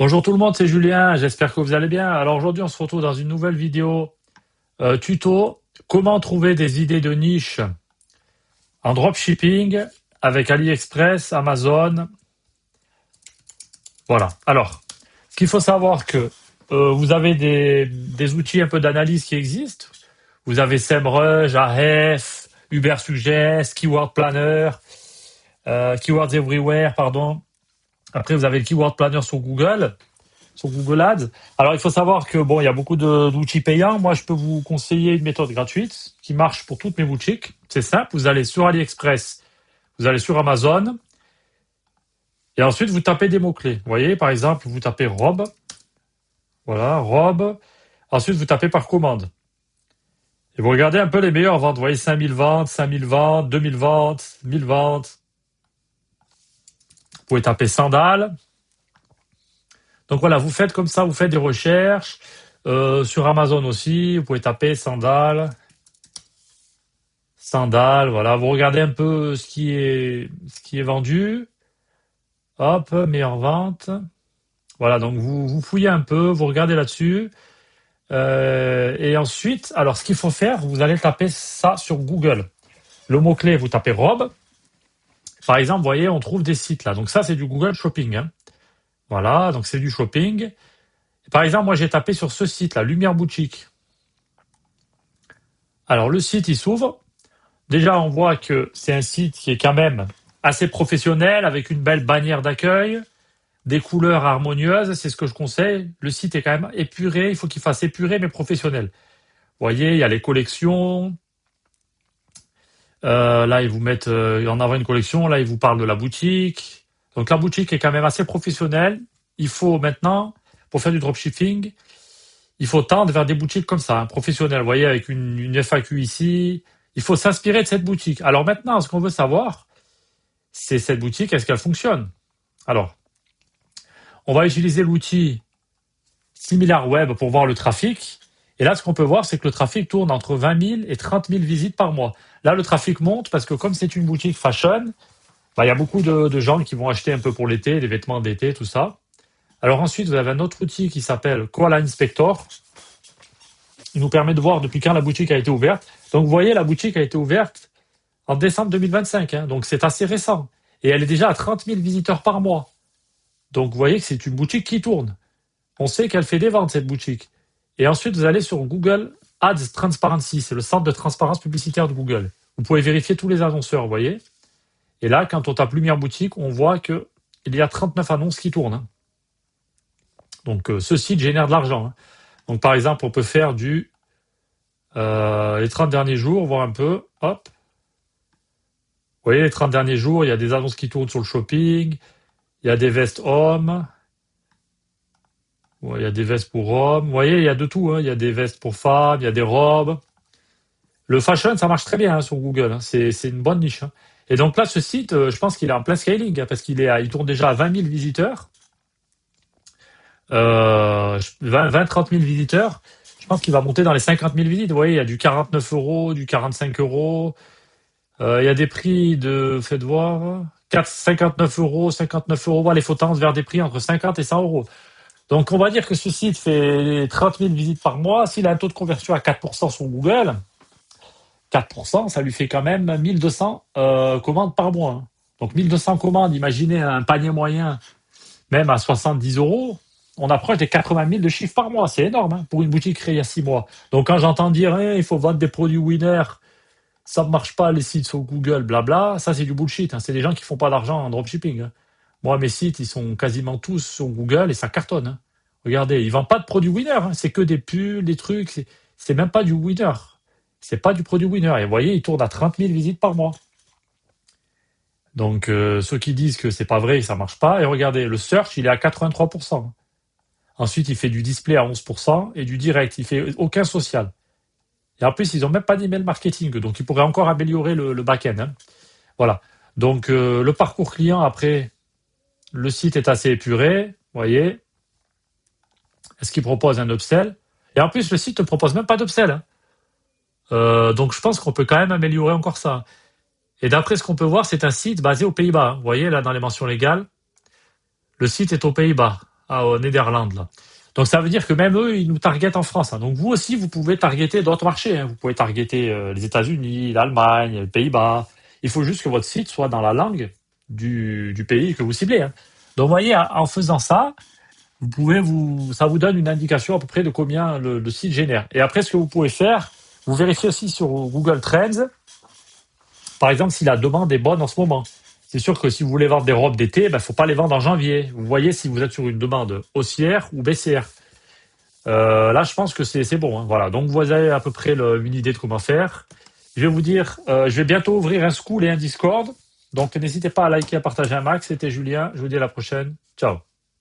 Bonjour tout le monde, c'est Julien, j'espère que vous allez bien. Alors aujourd'hui on se retrouve dans une nouvelle vidéo tuto, comment trouver des idées de niche en dropshipping avec AliExpress, Amazon. Voilà, alors ce qu'il faut savoir que vous avez des outils un peu d'analyse qui existent. Vous avez SEMrush, Ahrefs, Ubersuggest, Keyword Planner, Keywords Everywhere, pardon. Après vous avez le Keyword Planner sur Google Ads. Alors, il faut savoir que bon, il y a beaucoup d'outils payants. Moi, je peux vous conseiller une méthode gratuite qui marche pour toutes mes boutiques. C'est simple. Vous allez sur AliExpress, vous allez sur Amazon, et ensuite vous tapez des mots-clés. Vous voyez, par exemple, vous tapez robe. Voilà, robe. Ensuite, vous tapez par commande. Et vous regardez un peu les meilleures ventes. Vous voyez, 5000 ventes, 5000 ventes, 2000 ventes, 1000 ventes. Vous pouvez taper sandales. Donc voilà, vous faites comme ça, vous faites des recherches. Sur Amazon aussi, vous pouvez taper sandales. Sandales, voilà. Vous regardez un peu ce qui est vendu. Hop, meilleure vente. Voilà, donc vous fouillez un peu, vous regardez là-dessus. Et ensuite, alors ce qu'il faut faire, vous allez taper ça sur Google. Le mot-clé, vous tapez robe. Par exemple, vous voyez, on trouve des sites là. Donc ça, c'est du Google Shopping, hein. Voilà, donc c'est du shopping. Par exemple, moi, j'ai tapé sur ce site-là, Lumière Boutique. Alors, le site, il s'ouvre. Déjà, on voit que c'est un site qui est quand même assez professionnel, avec une belle bannière d'accueil, des couleurs harmonieuses, c'est ce que je conseille. Le site est quand même épuré, il faut qu'il fasse épuré mais professionnel. Vous voyez, il y a les collections. Là, ils vous mettent en avant une collection, là, ils vous parlent de la boutique. Donc la boutique est quand même assez professionnelle. Il faut maintenant, pour faire du dropshipping, il faut tendre vers des boutiques comme ça, hein, professionnelles. Vous voyez, avec une FAQ ici. Il faut s'inspirer de cette boutique. Alors maintenant, ce qu'on veut savoir, c'est cette boutique, est-ce qu'elle fonctionne? Alors, on va utiliser l'outil SimilarWeb pour voir le trafic. Et là, ce qu'on peut voir, c'est que le trafic tourne entre 20 000 et 30 000 visites par mois. Là, le trafic monte parce que comme c'est une boutique fashion, bah, il y a beaucoup de gens qui vont acheter un peu pour l'été, des vêtements d'été, tout ça. Alors ensuite, vous avez un autre outil qui s'appelle Koala Inspector. Il nous permet de voir depuis quand la boutique a été ouverte. Donc vous voyez, la boutique a été ouverte en décembre 2025, hein, donc c'est assez récent. Et elle est déjà à 30 000 visiteurs par mois. Donc vous voyez que c'est une boutique qui tourne. On sait qu'elle fait des ventes, cette boutique. Et ensuite, vous allez sur Google Ads Transparency, c'est le centre de transparence publicitaire de Google. Vous pouvez vérifier tous les annonceurs, vous voyez. Et là, quand on tape Lumière Boutique, on voit qu'il y a 39 annonces qui tournent, hein. Donc ce site génère de l'argent, hein. Donc par exemple, on peut faire les 30 derniers jours, voir un peu. Hop. Vous voyez, les 30 derniers jours, il y a des annonces qui tournent sur le shopping. Il y a des vestes hommes. Ouais, il y a des vestes pour hommes. Vous voyez, il y a de tout, hein. Il y a des vestes pour femmes, il y a des robes. Le fashion, ça marche très bien, hein, sur Google, hein. C'est une bonne niche, hein. Et donc là, ce site, je pense qu'il est en plein scaling, hein, parce il tourne déjà à 20 000 visiteurs. 20-30 000 visiteurs. Je pense qu'il va monter dans les 50 000 visites. Vous voyez, il y a du 49 euros, du 45 euros. Il y a des prix de, faites voir, 59 euros, 59 euros. Voilà, il faut tendre vers des prix entre 50 et 100 euros. Donc, on va dire que ce site fait 30 000 visites par mois. S'il a un taux de conversion à 4% sur Google, 4%, ça lui fait quand même 1200 commandes par mois, hein. Donc, 1200 commandes, imaginez un panier moyen, même à 70 euros, on approche des 80 000 de chiffres par mois. C'est énorme, hein, pour une boutique créée il y a 6 mois. Donc, quand j'entends dire, il faut vendre des produits winner, ça ne marche pas, les sites sur Google, blabla, ça, c'est du bullshit, hein. C'est des gens qui font pas d'argent en dropshipping, hein. Moi, mes sites, ils sont quasiment tous sur Google et ça cartonne, hein. Regardez, ils vendent pas de produits winner, hein. C'est que des pulls, des trucs. C'est même pas du winner. C'est pas du produit winner. Et vous voyez, ils tournent à 30 000 visites par mois. Donc, ceux qui disent que c'est pas vrai et que ça marche pas, et regardez, le search, il est à 83%. Ensuite, il fait du display à 11% et du direct. Il fait aucun social. Et en plus, ils ont même pas d'email marketing. Donc, ils pourraient encore améliorer le back-end, hein. Voilà. Donc, le parcours client, après, le site est assez épuré. Vous voyez. Est-ce qu'il propose un upsell? Et en plus, le site ne propose même pas d'upsell, hein. Donc, je pense qu'on peut quand même améliorer encore ça. Et d'après ce qu'on peut voir, c'est un site basé aux Pays-Bas, hein. Vous voyez, là, dans les mentions légales, le site est aux Pays-Bas. Néderlande, là. Donc ça veut dire que même eux, ils nous targetent en France, hein. Donc vous aussi, vous pouvez targeter d'autres marchés, hein. Vous pouvez targeter les États-Unis, l'Allemagne, les Pays-Bas. Il faut juste que votre site soit dans la langue du pays que vous ciblez, hein. Donc vous voyez, en faisant ça, ça vous donne une indication à peu près de combien le site génère. Et après, ce que vous pouvez faire, vous vérifiez aussi sur Google Trends, par exemple, si la demande est bonne en ce moment. C'est sûr que si vous voulez vendre des robes d'été, il ne faut pas les vendre en janvier. Vous voyez si vous êtes sur une demande haussière ou baissière. Là, je pense que c'est bon, hein. Voilà. Donc, vous avez à peu près une idée de comment faire. Je vais vous dire, je vais bientôt ouvrir un School et un Discord. Donc, n'hésitez pas à liker, à partager un max. C'était Julien. Je vous dis à la prochaine. Ciao.